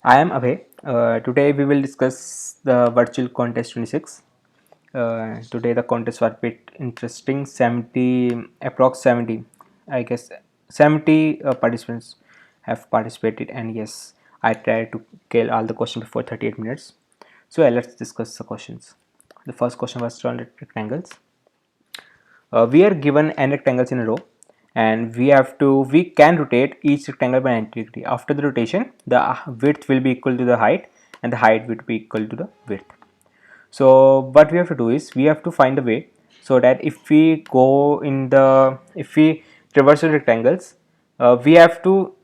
I am Abhay. Today we will discuss the virtual contest 26. Today the contest was a bit interesting. 70, approx 70, I guess 70 participants have participated, and yes, I tried to kill all the questions before 38 minutes. So let's discuss the questions. The first question was around rectangles. We are given n rectangles in a row, and we can rotate each rectangle by 90 degree. After the rotation, the width will be equal to the height, and the height will be equal to the width. So what we have to do is we have to find a way so that if we traverse the rectangles, we have to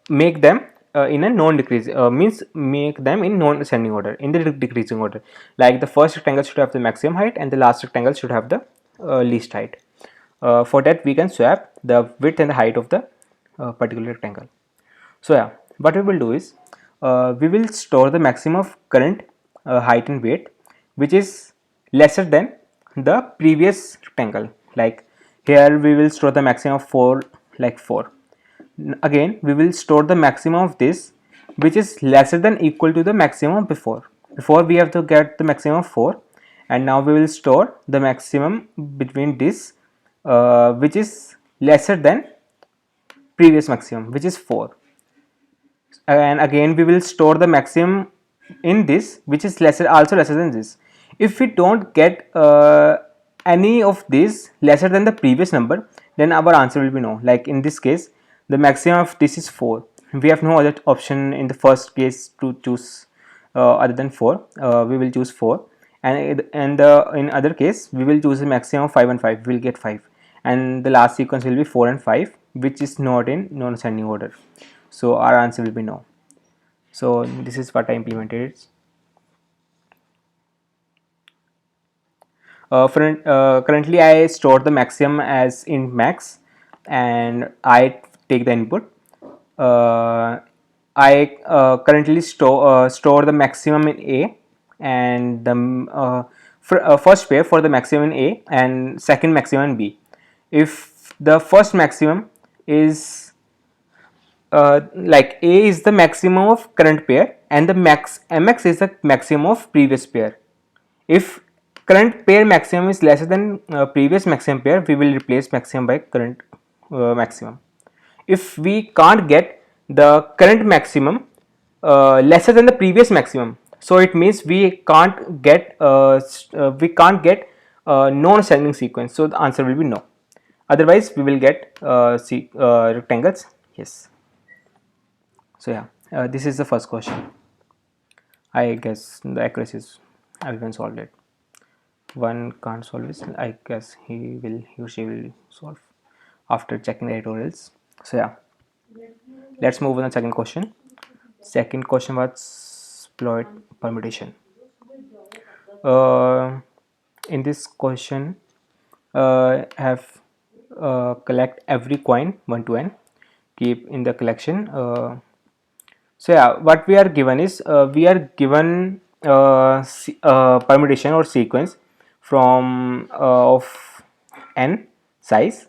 make them in a non-decrease means make them in non-ascending order, in the decreasing order. Like the first rectangle should have the maximum height, and the last rectangle should have the least height. For that, we can swap the width and the height of the particular rectangle. So yeah, what we will do is we will store the maximum of current, height and weight, which is lesser than the previous rectangle. Like here we will store the maximum of 4, like 4. Again we will store the maximum of this, which is lesser than equal to the maximum before we have to get the maximum of 4, and now we will store the maximum between this, which is lesser than previous maximum, which is 4. And again we will store the maximum in this, which is also lesser than this. If we don't get any of these lesser than the previous number, then our answer will be no. Like in this case, the maximum of this is 4. We have no other option in the first case to choose other than 4. We will choose 4, and in other case we will choose a maximum of 5 and 5. We will get 5, and the last sequence will be 4 and 5, which is not in non-ascending order. So our answer will be no. So this is what I implemented. Currently I store the maximum as int max, and I take the input. I currently store the maximum in A, and the first pair for the maximum in A and second maximum in B. If the first maximum is like A is the maximum of current pair, and the mx is the maximum of previous pair. If current pair maximum is lesser than previous maximum pair, we will replace maximum by current maximum. If we can't get the current maximum lesser than the previous maximum, so it means we can't get non-ascending sequence, so the answer will be no. Otherwise we will get rectangles. Yes. So yeah, this is the first question. I guess the accuracy is everyone solved it. One can't solve this. I guess he or she will solve after checking the tutorials. So yeah, let's move on to the second question. Second question was exploit permutation. In this question, have collect every coin 1 to n, keep in the collection. So yeah, what we are given is we are given permutation or sequence from of n size.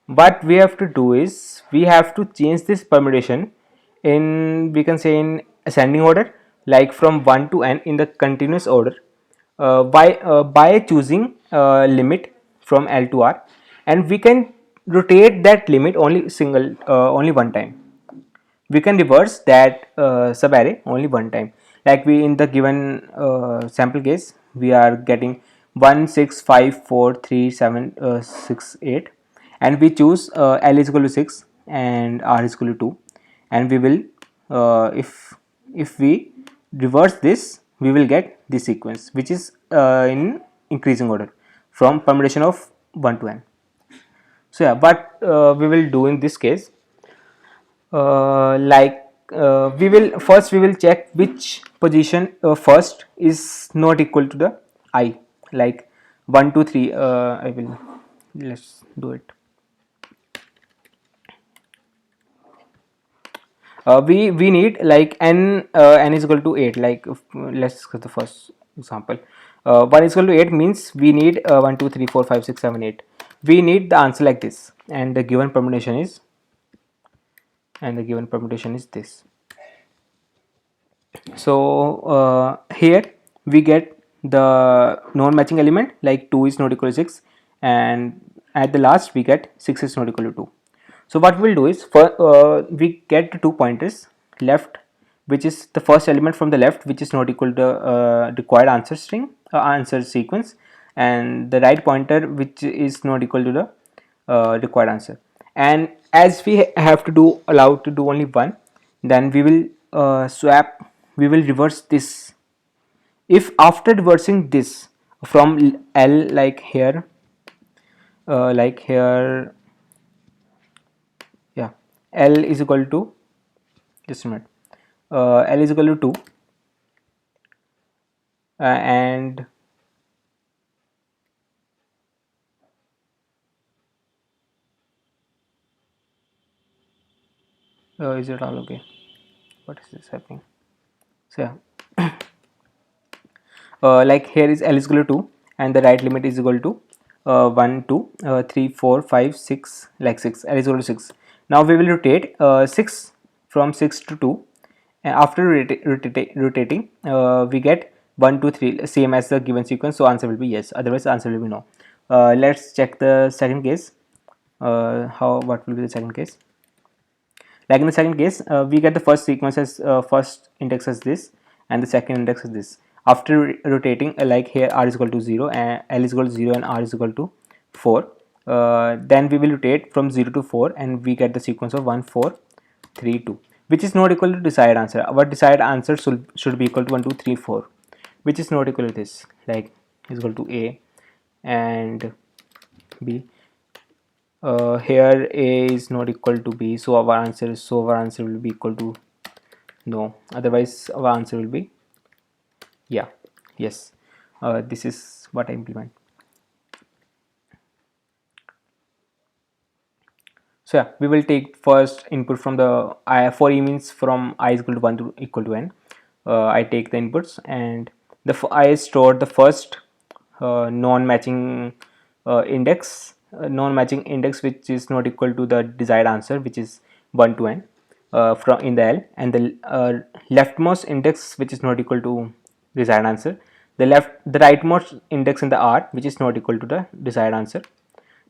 What we have to do is we have to change this permutation in, we can say, in ascending order, like from 1 to n in the continuous order, by choosing limit from L to R, and we can rotate that limit only one time. We can reverse that sub array only one time. Like we, in the given sample case, we are getting 1 6 5 4 3 7 6 8, and we choose L is equal to 6 and R is equal to 2, and we will if we reverse this, we will get this sequence, which is in increasing order from permutation of 1 to n. So yeah, what we will do in this case, we will check which position first is not equal to the I, like 1 2 3. I will, let's do it. We need like n is equal to 8. Like let's get the first example. 1 is equal to 8 means we need 1 2 3 4 5 6 7 8. We need the answer like this, and the given permutation is this. So here we get the non-matching element, like 2 is not equal to 6, and at the last we get 6 is not equal to 2. So what we'll do is, we get the 2 pointers left, which is the first element from the left, which is not equal to required answer string, answer sequence, and the right pointer which is not equal to the required answer. And as we have to do allowed to do only one, then we will swap, we will reverse this. If after reversing this from L, like here, yeah, L is equal to, just a minute, L is equal to 2, and is it all okay? What is this happening? So yeah, like here is L is equal to 2, and the right limit is equal to 1 2 3 4 5 6, like 6, L is equal to 6. Now we will rotate 6 from 6 to 2, and after rotating we get 1 2 3, same as the given sequence, so answer will be yes, otherwise the answer will be no. Let's check the second case. How, what will be the second case? Like in the second case, we get the first sequence as first index as this, and the second index as this. After rotating, like here r is equal to 0 and L is equal to 0 and r is equal to 4, then we will rotate from 0 to 4 and we get the sequence of 1 4 3 2, which is not equal to desired answer. Our desired answer should be equal to 1 2 3 4, which is not equal to this, like is equal to A and B. Here A is not equal to B, so our answer will be equal to no, otherwise our answer will be yeah, yes. This is what I implement. So yeah, we will take first input from the I, for E means from I is equal to 1 to equal to n. I take the inputs, and the I stored the first non-matching non-matching index which is not equal to the desired answer, which is 1 to n, from in the L, and the leftmost index which is not equal to desired answer, the rightmost index in the R which is not equal to the desired answer.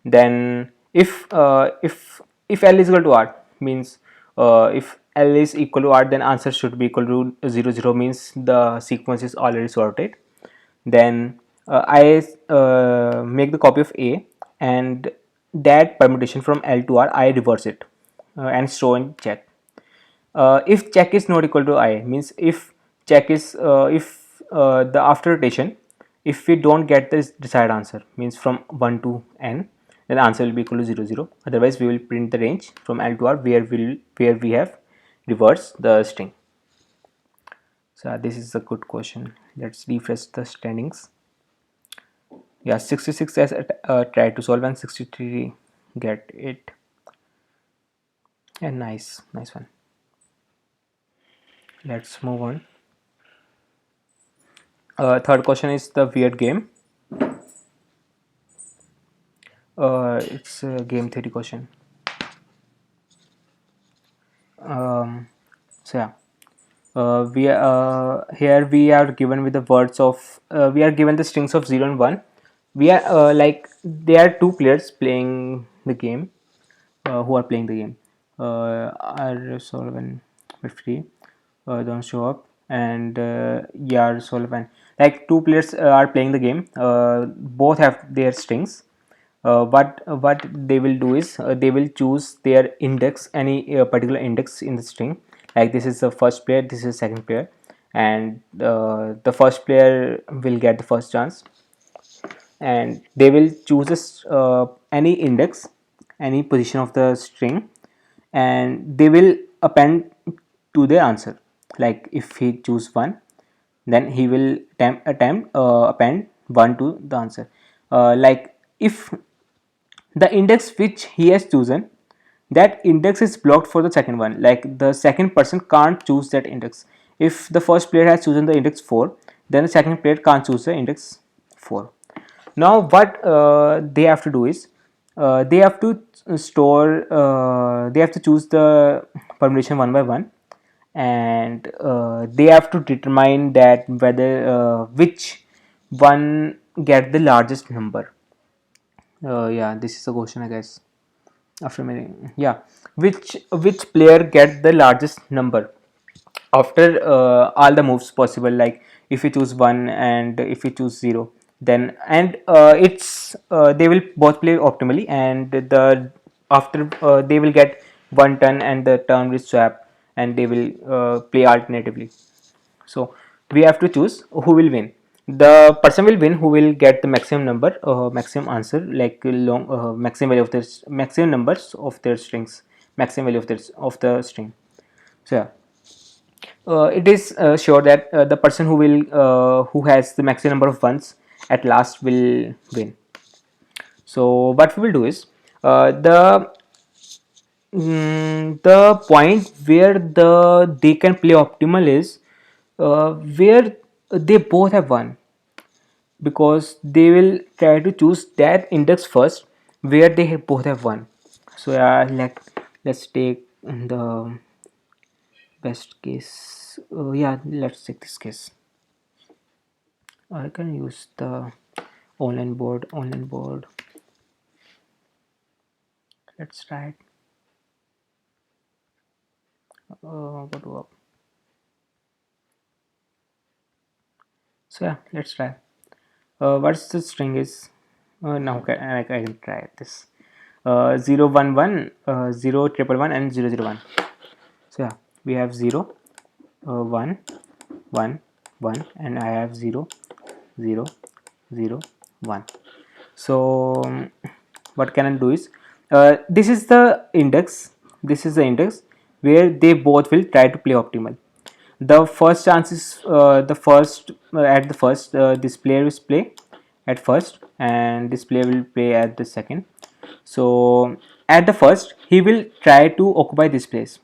Then if L is equal to R, means if L is equal to R, then answer should be equal to 0 0, means the sequence is already sorted. Then I make the copy of A, and that permutation from L to R I reverse it and store in check. If check is not equal to I, means if check is if the after rotation, if we don't get this desired answer, means from 1 to n, then answer will be equal to 0 0, otherwise we will print the range from L to R where we have reversed the string. So this is a good question. Let's refresh the standings. Yeah, 66 has tried to solve and 63 get it, and nice one. Let's move on. Third question is the weird game. It's a game theory question. So yeah, we here we are given with the words of we are given the strings of 0 and 1. We are like there are two players playing the game, who are playing the game. R Sullivan with free, don't show up, and Yar Sullivan. Like two players are playing the game. Both have their strings. What they will do is they will choose their index, any particular index in the string. Like this is the first player, this is the second player, and the first player will get the first chance, and they will choose any index, any position of the string, and they will append to their answer. Like if he choose 1, then he will attempt append 1 to the answer. Like if the index which he has chosen, that index is blocked for the second one, like the second person can't choose that index. If the first player has chosen the index 4, then the second player can't choose the index 4. Now what they have to do is they have to store they have to choose the permutation one by one, and they have to determine that whether which one get the largest number. Yeah, this is a question, I guess. After many, yeah, which player get the largest number after all the moves possible, like if you choose 1 and if you choose 0, then and it's they will both play optimally, and the after they will get one turn and the turn will swap, and they will play alternatively. So we have to choose who will win. The person will win who will get the maximum number, maximum answer, like long maximum value of their maximum numbers of their strings, maximum value of the string. So yeah, it is sure that the person who has the maximum number of ones at last will win. So what we will do is the point where they can play optimal is where they both have one, because they will try to choose that index first where they both have one. So yeah, let's take the best case. Yeah, let's take this case. I can use the online board. Let's try it. Go to up. So yeah, let's try. What's the string is? Now I can try this. 0 1 1, 0 triple 1, and 0 0 1. So yeah, we have 0 1 1 1, and I have 0 0 0 1. So what can I do is this is the index. This is the index where they both will try to play optimal. The first chance is the first at the first this player will play at first, and this player will play at the second. So at the first he will try to occupy this place.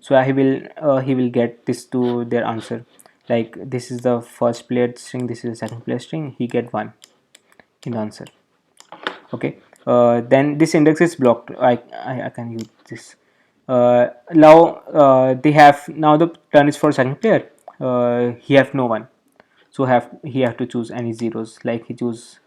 So he will get this to their answer, like this is the first player string, this is the second player string, he get one in the answer. Okay, then this index is blocked. I can use this. Now they have, now the turn is for second player. He have no one, so he have to choose any zeros, like he choose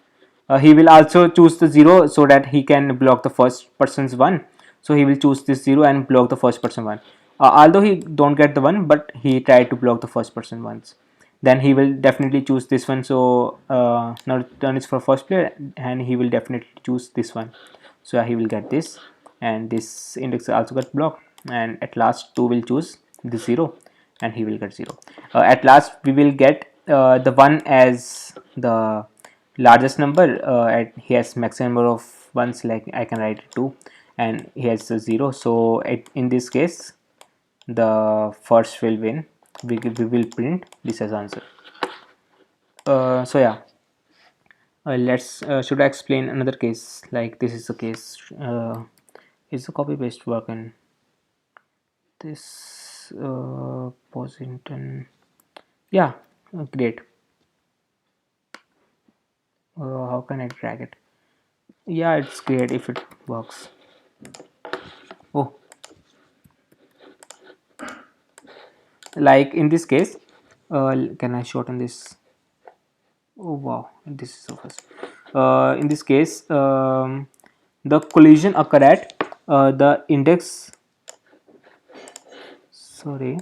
he will also choose the 0 so that he can block the first person's 1. So he will choose this 0 and block the first person 1, although he don't get the 1, but he tried to block the first person once. Then he will definitely choose this one. So now the turn is for first player, and he will definitely choose this one. So he will get this, and this index also got blocked, and at last 2 will choose the 0, and he will get 0. At last we will get the 1 as the largest number, he has maximum number of ones, like I can write 2, and he has a 0. So in this case the first will win. We will print this as answer. So yeah, let's should I explain another case? Like this is the case. Is the copy paste work in this Posington? Yeah, great. How can I drag it? Yeah, it's great if it works. Oh, like in this case, can I shorten this? Oh wow, this is so fast. In this case, the collision occur at the index. Sorry,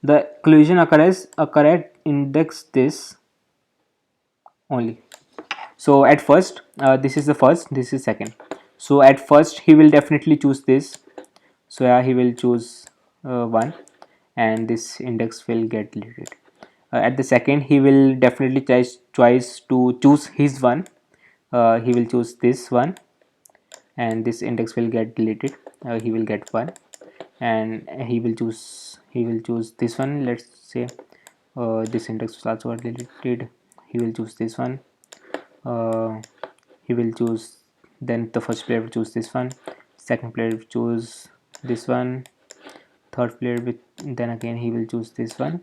the collision occur at index this only. So at first, this is the first, this is second. So at first he will definitely choose this. So yeah, he will choose 1, and this index will get deleted. At the second he will definitely tries to choose his one. He will choose this one, and this index will get deleted. He will get 1, and he will choose this one. Let's say this index was also got deleted. He will choose this one. He will choose, then the first player will choose this one, second player will choose this one, third player with, then again he will choose this one,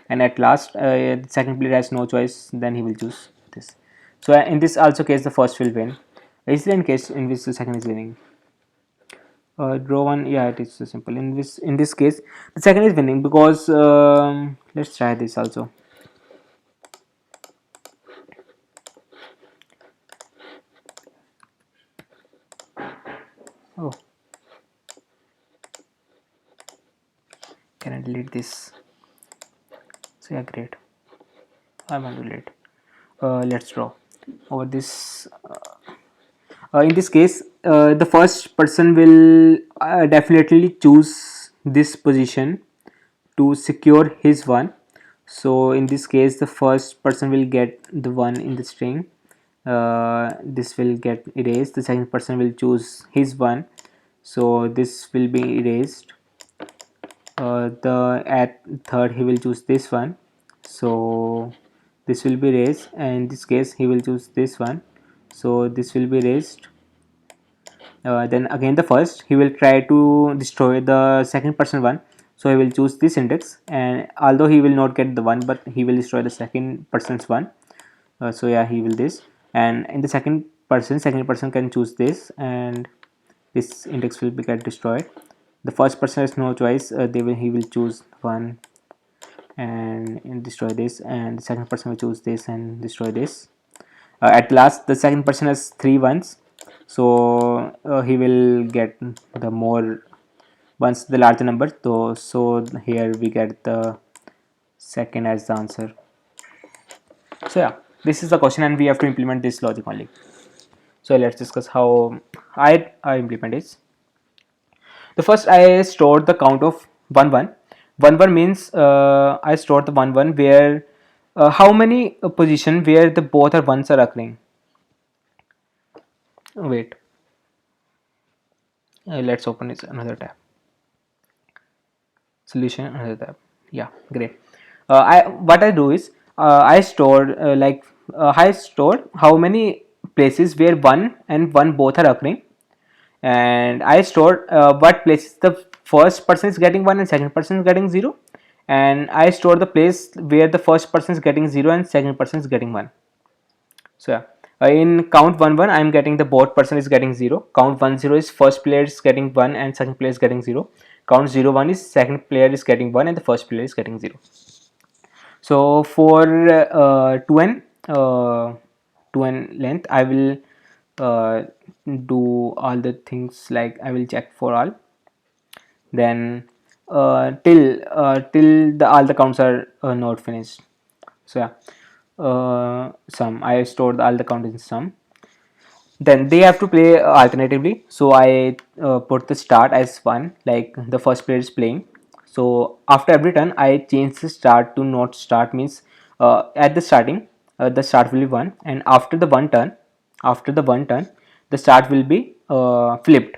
and at last the second player has no choice, then he will choose this. So in this also case the first will win. Is there in case in which the second is winning? Draw one, yeah, it is so simple. In this case, the second is winning because let's try this also. Oh, can I delete this? So yeah, great. I want to delete. Let's draw over this. In this case, the first person will definitely choose this position to secure his one. So in this case, the first person will get the one in the string. This will get erased. The second person will choose his one, so this will be erased. The at third he will choose this one, so this will be raised, and in this case he will choose this one, so this will be raised. Then again the first he will try to destroy the second person one, so he will choose this index, and although he will not get the one, but he will destroy the second person's one. So yeah, he will this, and in the second person can choose this, and this index will be get destroyed. The first person has no choice. He will choose one and destroy this, and the second person will choose this and destroy this. At last the second person has 3 ones, so he will get the more ones, the larger number. So here we get the second as the answer. So yeah, this is the question, and we have to implement this logic only. So let's discuss how I implement it. The first, I stored the count of 1 1. 1 1 means I stored the 1 1 where how many position where the both are ones are occurring. Wait, let's open this another tab. Solution, another tab. Yeah, great. I what I do is I stored I stored how many places where 1 and 1 both are occurring, and I stored what places the first person is getting 1 and second person is getting 0, and I store the place where the first person is getting 0 and second person is getting 1. So yeah, in count 1 1 I am getting the both person is getting 0. Count 1 0 is first player is getting 1 and second player is getting 0. Count 0 1 is second player is getting 1 and the first player is getting 0. So for 2n 2n length, I will do all the things, like I will check for all, then till the all the counts are not finished. So yeah, sum, I stored all the count in sum. Then they have to play alternatively, so I put the start as 1, like the first player is playing. So after every turn I change the start to not start, means at the starting the start will be 1, and after the one turn the start will be flipped.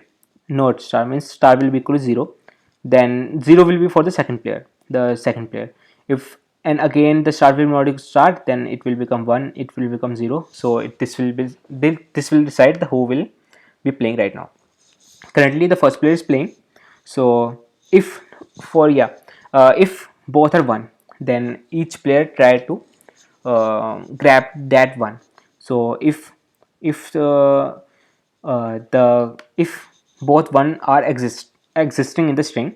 Not start means start will be equal to 0, then 0 will be for the second player. If and again the start will not equal to start, then it will become 1, it will become 0. So this will decide the who will be playing right now. Currently the first player is playing, so if for yeah if both are 1, then each player try to grab that one. So if both one are existing in the string,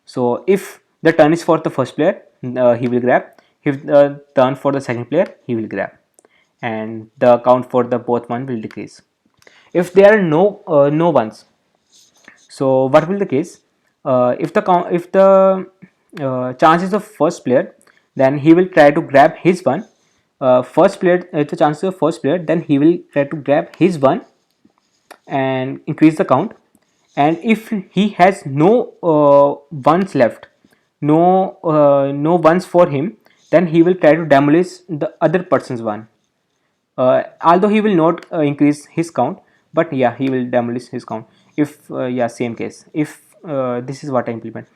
so if the turn is for the first player, he will grab. If the turn for the second player, he will grab, and the count for the both one will decrease. If there are no ones, so what will the case? If the chances of first player, then he will try to grab his one. First player, if the chances of first player, then he will try to grab his one and increase the count. And if he has no ones left, no ones for him, then he will try to demolish the other person's one. Although he will not increase his count, but yeah, he will demolish his count. If yeah, same case, if this is what I implement.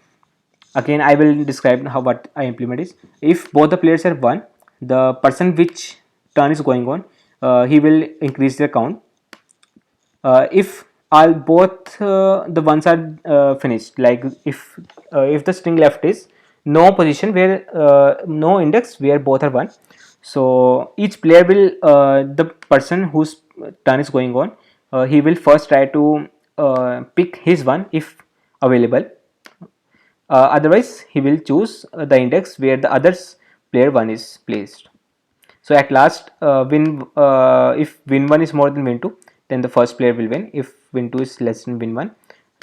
Again I will describe how what I implement is, if both the players are 1, the person which turn is going on, he will increase their count. If all both the ones are finished, like if the string left is no position where no index where both are 1, so each player will the person whose turn is going on, he will first try to pick his one if available. Otherwise, he will choose the index where the others player 1 is placed. So at last, if win 1 is more than win 2, then the first player will win. If win 2 is less than win 1,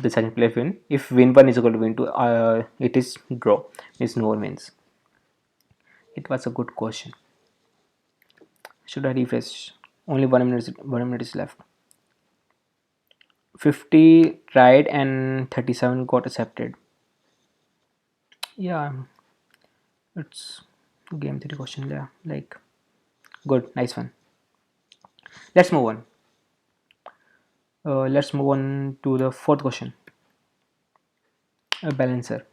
the second player will win. If win 1 is equal to win 2, it is draw. It's no one wins. It was a good question. Should I refresh? Only 1 minute is left. 50 tried and 37 got accepted. Yeah, it's game theory question. Yeah, like good, nice one. Let's move on. Let's move on to the fourth question. A balancer.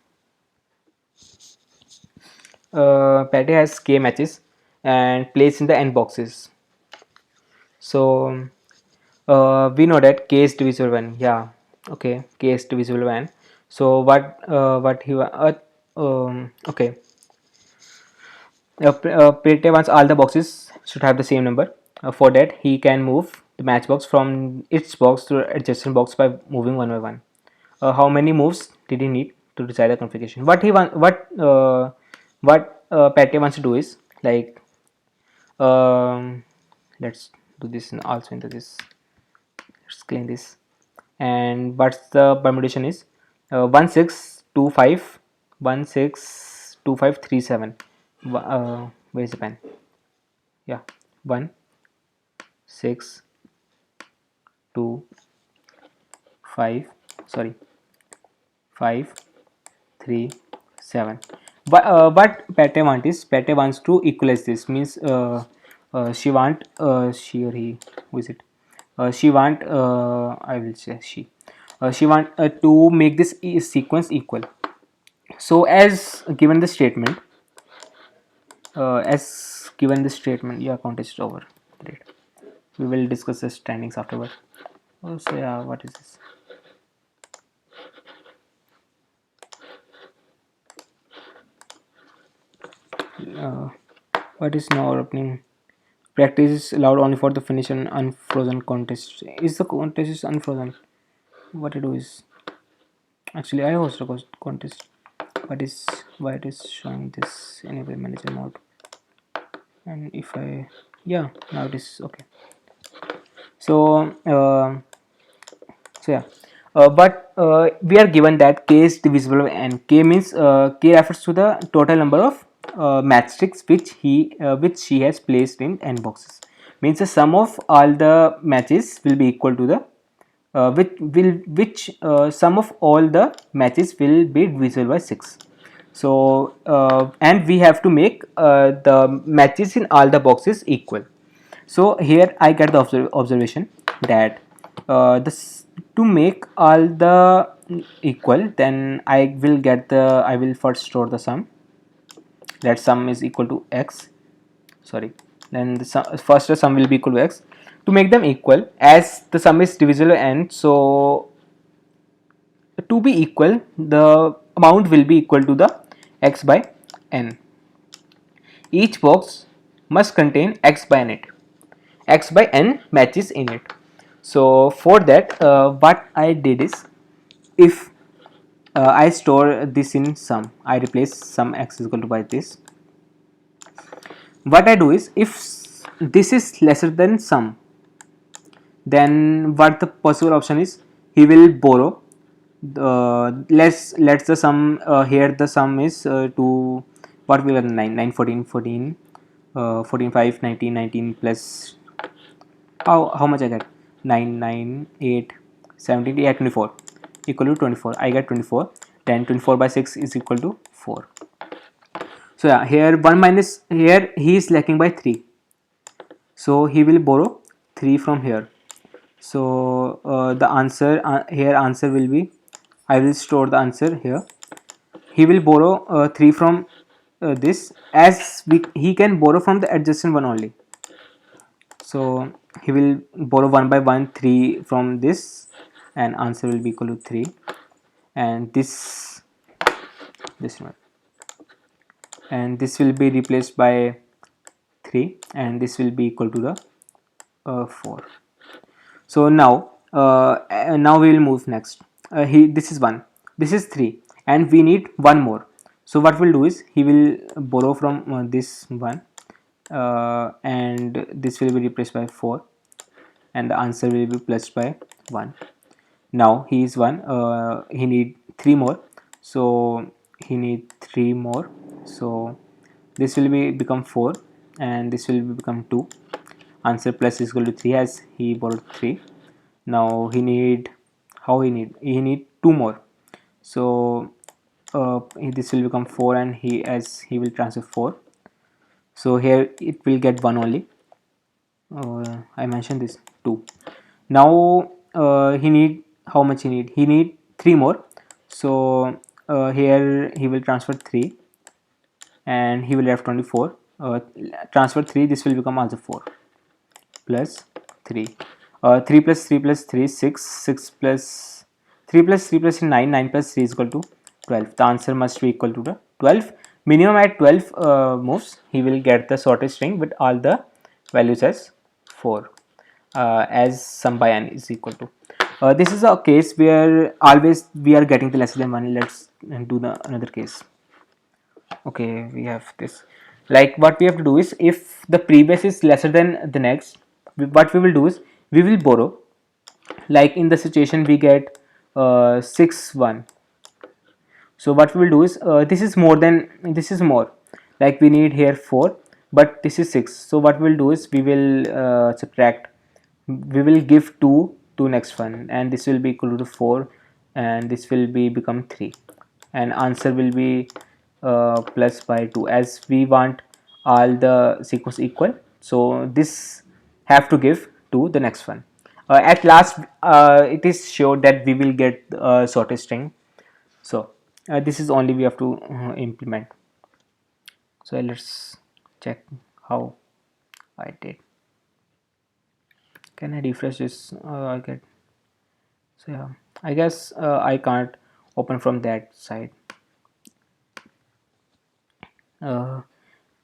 Pate has K matches and plays in the N boxes. So we know that K is divisible 1. Yeah, okay, K is divisible 1. So what he okay. Pate wants all the boxes should have the same number. For that, he can move the matchbox from its box to adjacent box by moving one by one. How many moves did he need to decide the configuration? What Pate wants to do is like let's do this and also into this. Let's clean this. And what's the permutation is 1625 162537. Where's the pen? Yeah, 1 6 2 5, sorry, 5 3 7. But Pate wants to equalize this, means she or he, who is it, she want I will say she want to make this sequence equal. So as given the statement, yeah, contest is over. Great, we will discuss the standings afterward. So yeah, what is this? What is now opening? Practice is allowed only for the finish and unfrozen contest. Is the contest is unfrozen? What I do is actually I host a contest. Why it is showing this enable manager mode? And if I, yeah, now it is okay. So yeah, but we are given that K is divisible and K means K refers to the total number of matchsticks which she has placed in n boxes. Means the sum of all the matches will be equal to the which sum of all the matches will be divisible by 6. So and we have to make the matches in all the boxes equal. So here I get the observation that this to make all the equal, then I will first store the sum, that sum is equal to x, sorry, then first the sum will be equal to x. To make them equal, as the sum is divisible n, so to be equal the amount will be equal to the x by n. Each box must contain x by n matches in it. So for that what I did is, if I store this in sum, I replace sum x is equal to by this. What I do is, if this is lesser than sum, then what the possible option is, he will borrow let's the sum here the sum is to what will be 9 14 14 14 5 19 19 plus how much I get, 9 9 8 17 yeah 24 equal to 24. I get 24, then 24 by 6 is equal to 4. So yeah, here 1 minus, here he is lacking by 3, so he will borrow 3 from here. So the answer here answer will be, I will store the answer here. He will borrow 3 from this, as he can borrow from the adjacent one only. So he will borrow 1 by 1 3 from this, and answer will be equal to 3, and this one, and this will be replaced by 3, and this will be equal to the 4. So now Now we will move next. This is 1, this is 3, and we need one more. So what we'll do is he will borrow from this one, and this will be replaced by 4, and the answer will be plus by 1. Now he is 1, he need 3 more, so he need 3 more, so this will be become 4, and this will become 2. Answer plus is equal to 3 as he borrowed 3. Now he need, he need 2 more, so this will become 4, and he will transfer 4, so here it will get 1 only. I mentioned this 2. Now he need, how much he need 3 more, so here he will transfer 3, and he will have 24. Transfer 3, this will become also 4 plus 3. 3 plus 3 plus 3 is 6, 6 plus 3 plus 3 plus 9, 9 plus 3 is equal to 12. The answer must be equal to the 12. Minimum at 12 moves, he will get the sorted string with all the values as 4, as sum by n is equal to. This is a case where always we are getting the less than 1. Let's do the another case. Okay, we have this. Like what we have to do is, if the previous is lesser than the next, what we will do is we will borrow. Like in the situation we get 6 1, so what we will do is this is more than, this is more, like we need here 4, but this is 6, so what we will do is we will subtract, we will give 2 to next one, and this will be equal to 4, and this will be become 3, and answer will be plus by 2, as we want all the sequence equal, so this have to give to the next one. At last it is sure that we will get sorted string, so this is only we have to implement. So let's check how I did. Can I refresh this? I get, so yeah, I guess I can't open from that side.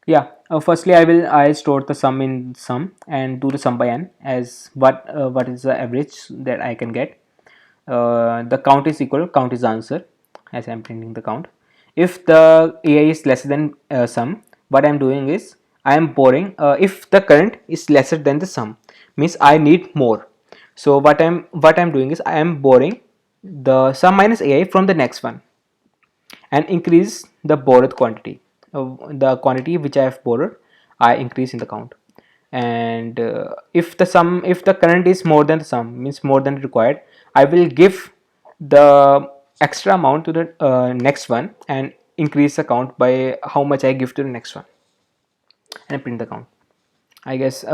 Yeah, firstly I store the sum in sum and do the sum by n, as what is the average that I can get. The count is equal, count is the answer, as I'm printing the count. If the AI is lesser than sum, what I'm doing is I am borrowing. If the current is lesser than the sum, means I need more. So what I'm doing is I am borrowing the sum minus AI from the next one, and increase the borrowed quantity. The quantity which I have borrowed, I increase in the count. And if the current is more than the sum, means more than required, I will give the extra amount to the next one, and increase the count by how much I give to the next one, and print the count. I guess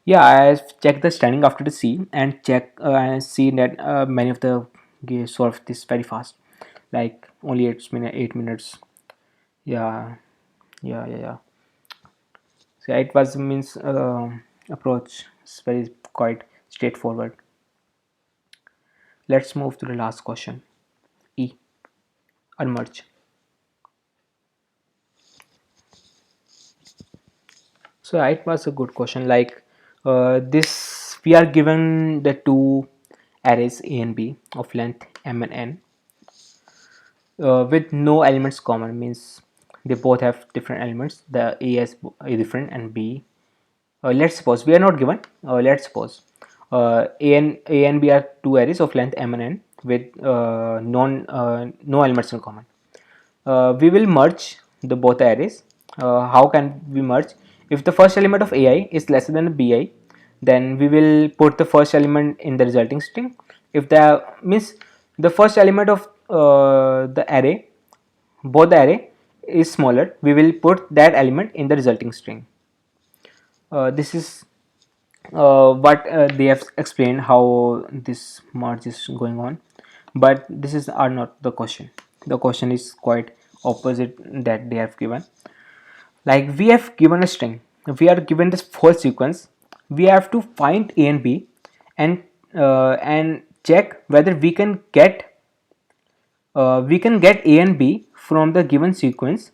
yeah, I checked the standing after the C, and check and see that many of the games solve this very fast, like only 8 minutes. Yeah, yeah. So it was means approach is very quite straightforward. Let's move to the last question. E, unmerge. So it was a good question. Like this, we are given the two arrays A and B of length m and n, with no elements common, means they both have different elements. The A is different and B. Let's suppose we are not given. Let's suppose A and B are two arrays of length m and n with no elements in common. We will merge the both arrays. How can we merge? If the first element of AI is lesser than bi, then we will put the first element in the resulting string. If the means the first element of the array, both the array is smaller, we will put that element in the resulting string. This is what they have explained how this merge is going on, but this is are not the question. The question is quite opposite that they have given. Like we have given a string, we are given this whole sequence, we have to find A and B, and check whether we can get A and B from the given sequence.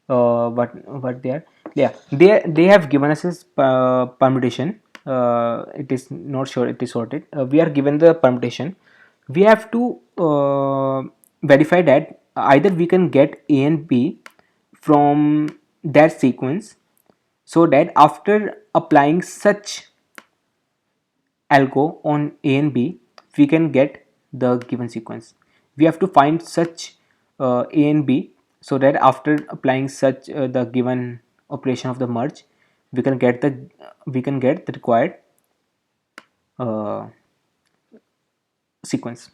What they are, yeah, they have given us this permutation, it is not sure it is sorted. We are given the permutation. We have to verify that either we can get A and B from that sequence, so that after applying such algo on A and B, we can get the given sequence. We have to find such A and B, so that after applying such the given operation of the merge, we can get the required uh, sequence.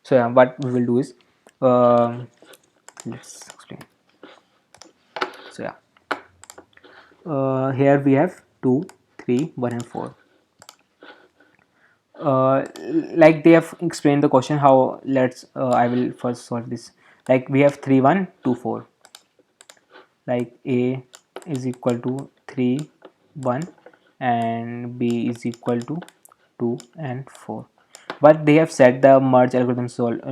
So yeah, what we will do is, let's explain. So yeah, here we have 2, 3, 1 and 4. Like they have explained the question how. Let's I will first solve this. Like we have 3, 1, 2, 4. Like A is equal to 3, 1 and B is equal to 2 and 4. What they have said the merge algorithm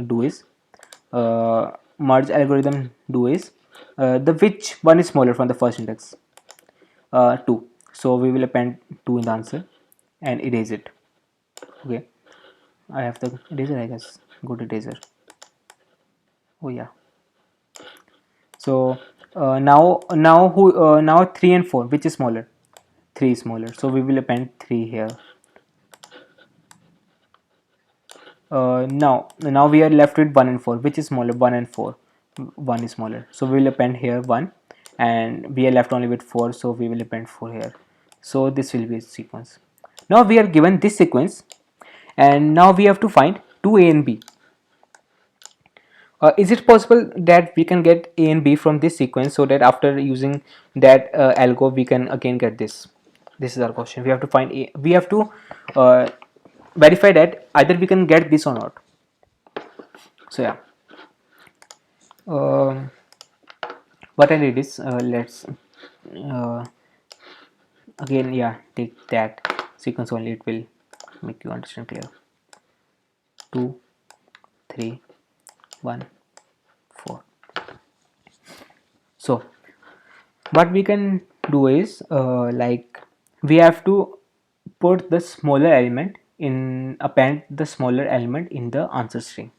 do is, merge algorithm do is, the which one is smaller from the first index, 2. So we will append 2 in the answer and erase it. Okay, I have the eraser, I guess. Good eraser. Oh yeah. So now 3 and 4, which is smaller? 3 is smaller, so we will append 3 here. Now we are left with 1 and 4, which is smaller? 1 and 4. 1 is smaller, so we will append here 1, and we are left only with 4, so we will append 4 here. So this will be a sequence. Now we are given this sequence, and now we have to find 2A and B. Is it possible that we can get A and B from this sequence, so that after using that algo we can again get this? This is our question. We have to find A. We have to verify that either we can get this or not. So yeah, um, what I did is, let's uh, again, yeah, take that sequence only. It will make you understand clear. 2, 3, 1, 4. So what we can do is, like we have to put the smaller element in, append the smaller element in the answer string.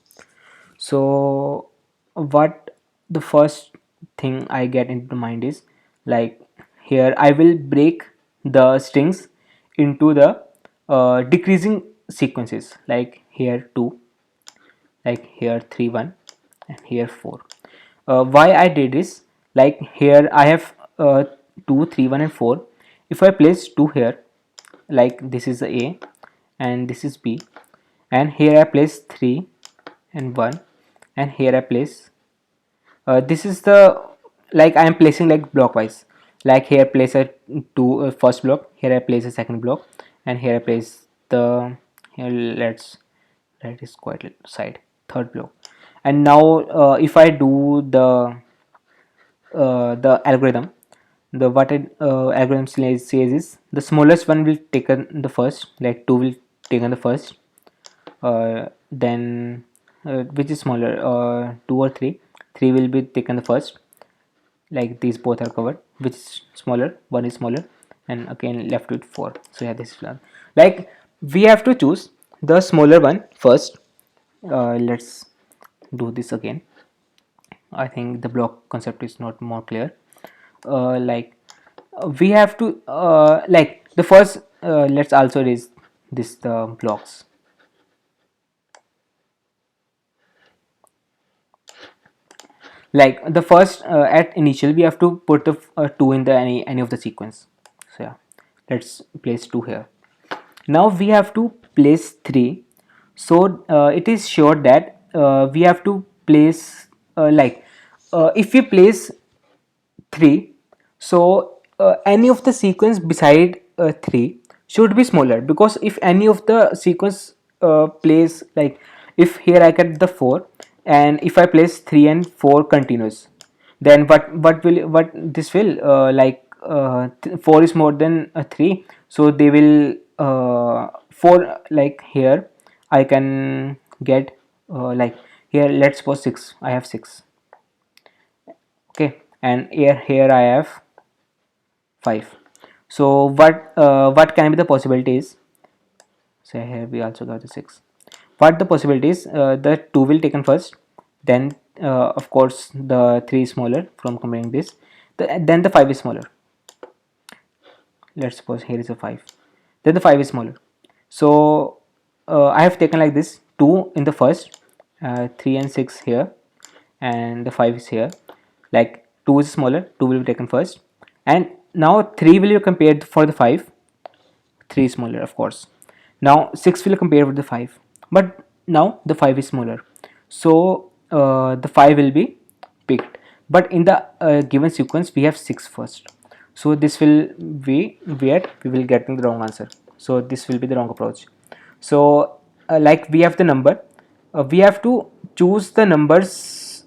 So what the first thing I get into mind is, like here I will break the strings into the decreasing sequences, like here 2, like here 3, 1 and here 4. Why I did is, like here I have 2, 3, 1 and 4. If I place 2 here, like this is A and this is B, and here I place 3 and 1, and here I place, this is the, like I am placing like blockwise, like here place a first block, here I place a second block, and here I place the, here let's write this quite side, third block. And now if I do the algorithm, the what it, algorithm says is, the smallest one will take the first, like 2 will take on the first, then which is smaller, 2 or 3? 3 will be taken the first, like these both are covered. Which is smaller? 1 is smaller, and again left with 4. So yeah, this is plan. Like we have to choose the smaller one first. Let's do this again. I think the block concept is not more clear. Like we have to, like the first, let's also erase this the blocks. Like the first, at initial we have to put the 2 in the any of the sequence. So yeah, let's place 2 here. Now we have to place 3. So it is sure that we have to place, like if we place 3, so any of the sequence beside 3 should be smaller, because if any of the sequence place, like if here I get the 4, and if I place 3 and 4 continuous, then what this will, 4 is more than 3, so they will 4, like here I can get, like here let's suppose 6, I have 6. Okay, and here I have 5. So what can be the possibilities? So here we also got the 6. What the possibilities? The 2 will taken first, then of course the 3 is smaller from combining this, then the 5 is smaller. Let's suppose here is a 5, then the 5 is smaller. So I have taken like this: 2 in the first, 3 and 6 here, and the 5 is here. Like 2 is smaller, 2 will be taken first, and now 3 will be compared for the 5. 3 is smaller, of course. Now 6 will compare with the 5, but now the 5 is smaller, so the 5 will be picked. But in the given sequence we have 6 first, so this will be where we will getting the wrong answer. So this will be the wrong approach. So like we have the number, we have to choose the numbers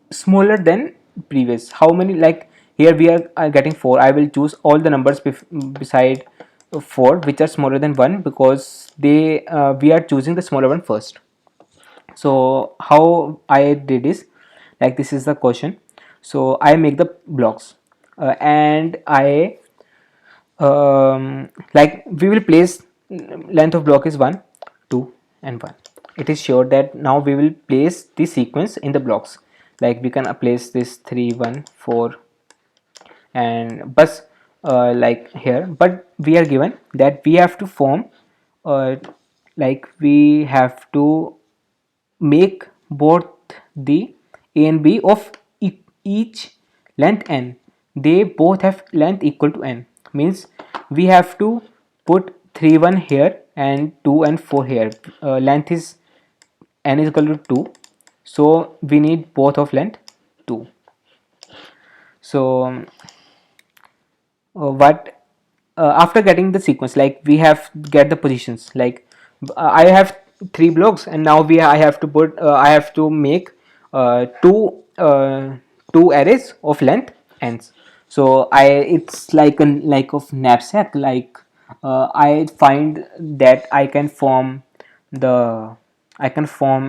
smaller than previous. How many? Like here we are getting 4. I will choose all the numbers beside 4 which are smaller than 1, because they we are choosing the smaller one first. So how I did is, like this is the question. So I make the blocks, and I like we will place, length of block is 1, 2 and 1. It is sure that now we will place the sequence in the blocks. Like we can place this 3 1 4 and but like here, but we are given that we have to form, uh, like we have to make both the a and b of each length n. They both have length equal to n, means we have to put 3 1 here and 2 and 4 here. Length is n is equal to 2, so we need both of length 2. So what after getting the sequence, like we have get the positions. Like I have 3 blocks, and now I have to put, I have to make two arrays of length n's. So I, it's like an like of knapsack. Like I find that I can form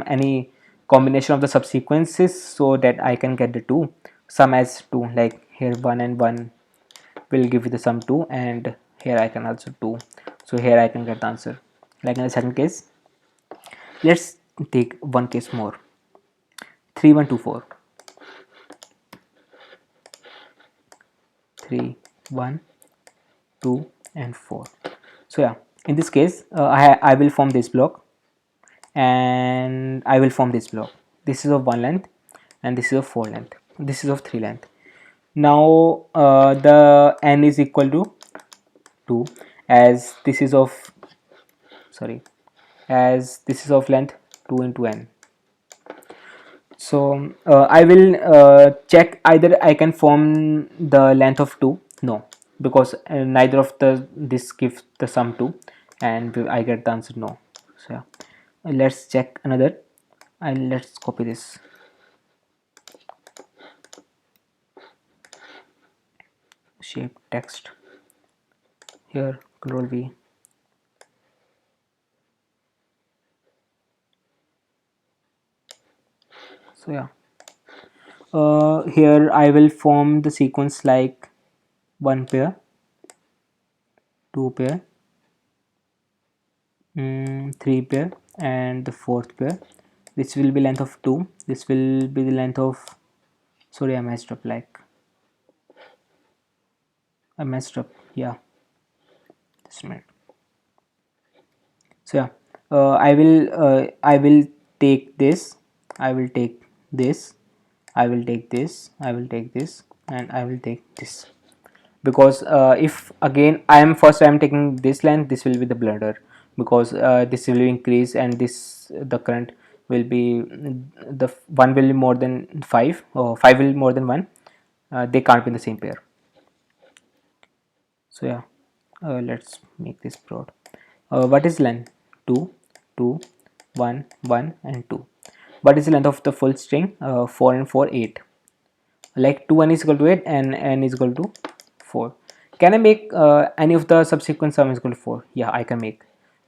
any combination of the subsequences, so that I can get the 2 sum as 2. Like here 1 and 1 will give you the sum 2, and here I can also 2, so here I can get the answer. Like in the second case, let's take one case more: 3 1 2 4. 3 1 2 and 4. So yeah, in this case I will form this block, and I will form this block. This is of 1 length, and this is of 4 length, this is of 3 length. Now the n is equal to 2, as this is of, sorry, as this is of length 2 into n. So I will check either I can form the length of 2. No, because neither of the this gives the sum 2, and I get the answer no. So yeah, let's check another, and let's copy this. Shape text here, control V. So yeah, here I will form the sequence like 1 pair, 2 pair, 3 pair, and the fourth pair. This will be length of 2, this will be the length of, sorry I messed up, like I messed up, yeah, just a minute. So yeah, I will take this, I will take this, I will take this, I will take this, and I will take this. Because if again I am taking this length, this will be the blunder, because this will increase, and this the current will be, the 1 will be more than 5, or 5 will be more than 1. They can't be in the same pair. So yeah, let's make this broad. What is length? 2 2 1 1 and 2. What is the length of the full string? 4 and 4 8. Like 2 n is equal to 8 and n is equal to 4. Can I make any of the subsequent sum is equal to 4? Yeah, I can make.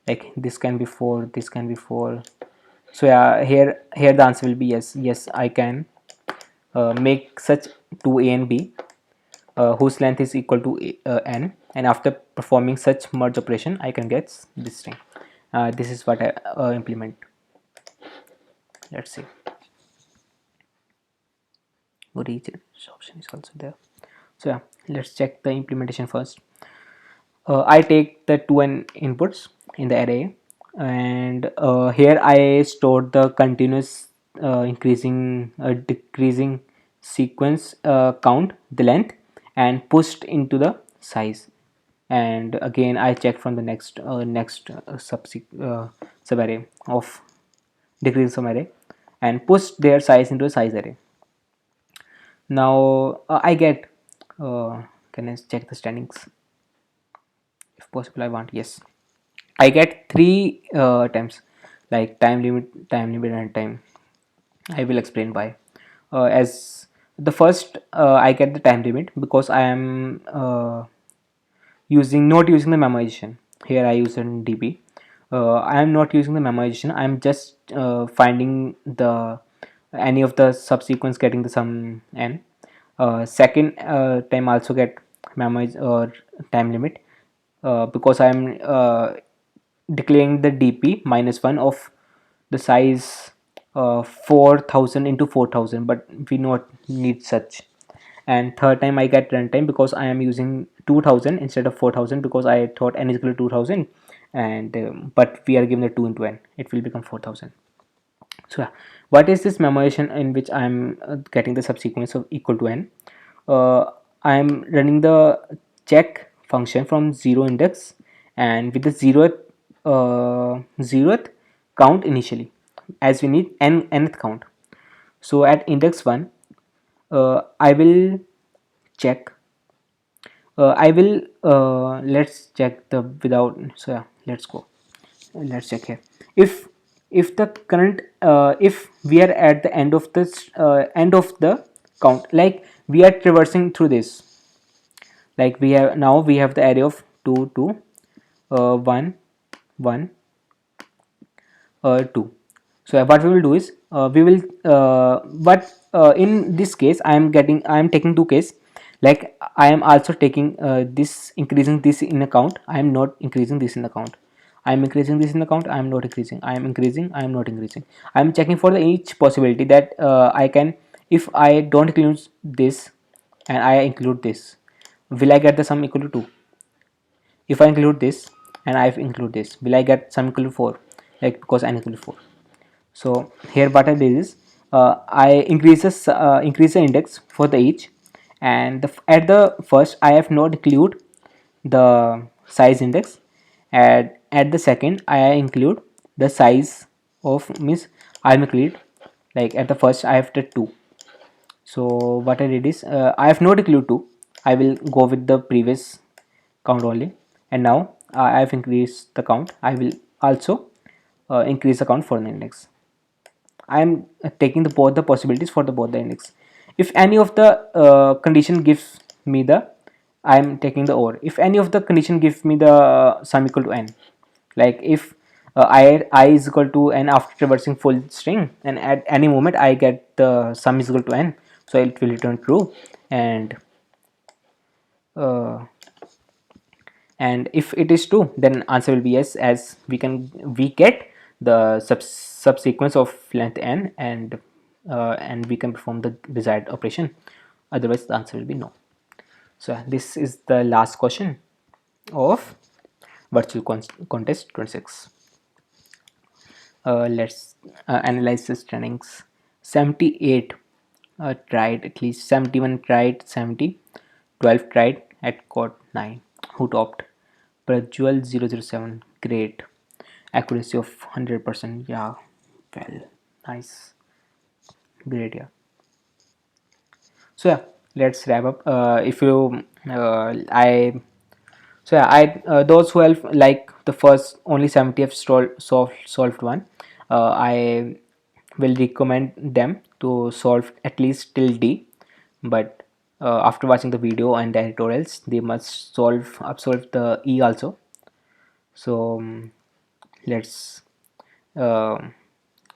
Like this can be 4, this can be 4. So yeah, here the answer will be yes. Yes, I can make such 2 a and b. whose length is equal to n, and after performing such merge operation I can get this string. This is what I implement. Let's see. Region option is also there. So yeah, let's check the implementation first. I take the 2n inputs in the array, and here I stored the continuous increasing decreasing sequence count, the length, and pushed into the size. And again I check from the next subarray of decreasing subarray and push their size into a size array. Now I get can I check the standings? If possible, I want, yes, I get three attempts, like time limit and time. I will explain why. As the first, I get the time limit because I am not using the memoization. Here I use an db. I am not using the memoization. I am just finding the any of the subsequence getting the sum n. Second time also get memoize or time limit because I am declaring the dp minus 1 of the size 4000 into 4000, but we not need such. And third time I get runtime because I am using 2000 instead of 4000 because I thought n is equal to 2000, and but we are given the 2 into n, it will become 4000. So yeah, what is this memoization in which I am getting the subsequence of equal to n? I am running the check function from 0 index and with the zeroth count initially, as we need nth count. So at index 1 I will check I will let's check the without. So yeah, let's go, let's check here. If the current if we are at the end of the count, like we are traversing through this, like we have the array of 2 2 1 1 2. So what we will do is we will but in this case I am taking two case, like I am also taking this, increasing this in account. I am not increasing this in account. I am increasing this in account. I am not increasing. I am increasing. I am not increasing. I am checking for the each possibility that I can. If I don't include this and I include this, will I get the sum equal to 2? If I include this and I include this, will I get sum equal to 4? Like, because n equal to 4. So here what I did is I increase the index for the each, and at the first I have not include the size index, and at the second I include the size of, means I am include, like at the first I have the 2. So what I did is I have not include 2. I will go with the previous count only, and now I have increased the count. I will also increase the count for the index. I am taking the both the possibilities for the both the index. If any of the condition gives me the, I am taking the or. If any of the condition gives me the sum equal to n, like if I is equal to n after traversing full string, and at any moment I get the sum is equal to n, so it will return true. Uh, and if it is true, then answer will be yes, as we get the subsequence of length n, and we can perform the desired operation. Otherwise the answer will be no. So this is the last question of virtual contest 26. Let's analyze the standings. 78 tried, at least 71 tried, 70, 12 tried, at got 9. Who topped? Prajwal 007, great. Accuracy of 100%, yeah, well, nice, great, yeah. So yeah, let's wrap up. If you I so yeah, I those who have like the first only 70 have solved one, I will recommend them to solve at least till D, but after watching the video and the tutorials they must solve the E also. So let's uh,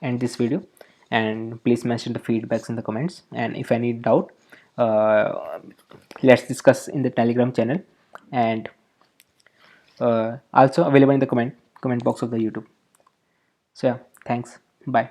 end this video, and please mention the feedbacks in the comments, and if any doubt let's discuss in the Telegram channel, and also available in the comment box of the YouTube. So yeah, thanks, bye.